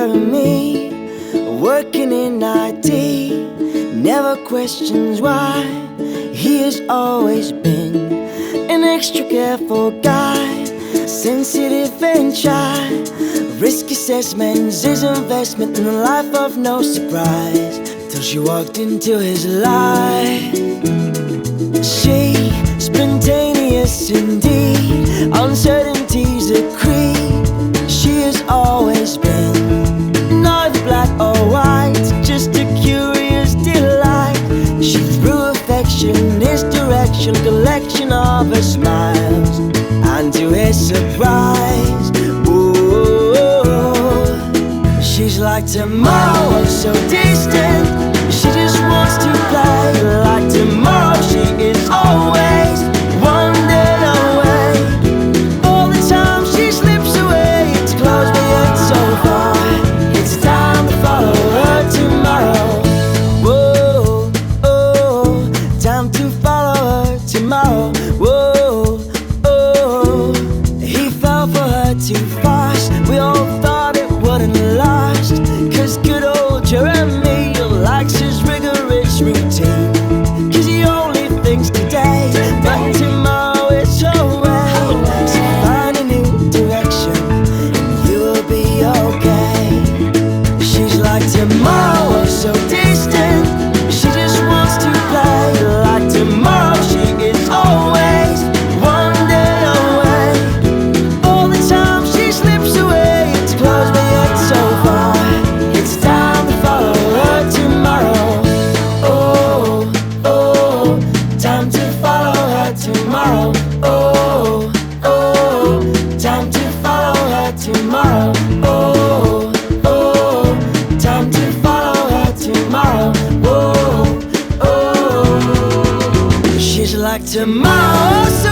Jeremy, working in IT, never questions why. He has always been an extra careful guy, sensitive and shy. Risk assessments, his investment in a life of no surprise, till she walked into his life. She, spontaneous indeed, uncertainties a creed. She has always been neither black or white, just a curious delight. She threw affection his direction, collection of her smiles, and to his surprise, ooh, she's like tomorrow, so distant. She just wants to play like tomorrow. She is always one day away. All the time she slips away, it's close but yet so far. It's time to follow her tomorrow. Whoa, oh, time to follow her tomorrow. Whoa, oh, he fell for her too fast. We all thought it wouldn't last, 'cause good old Jeremy likes his rigorous routine, 'cause he only thinks today, but tomorrow it's away. So find a new direction and you'll be okay. She's like tomorrow, so distant. She just wants to play like tomorrow. She is always one day away. All the time she slips away, it's close but yet so far. It's time to follow her tomorrow. Oh, oh, time to follow her tomorrow. Oh, oh, time to follow her tomorrow. Oh, oh, time to follow her tomorrow. Oh, oh, she's like tomorrow, so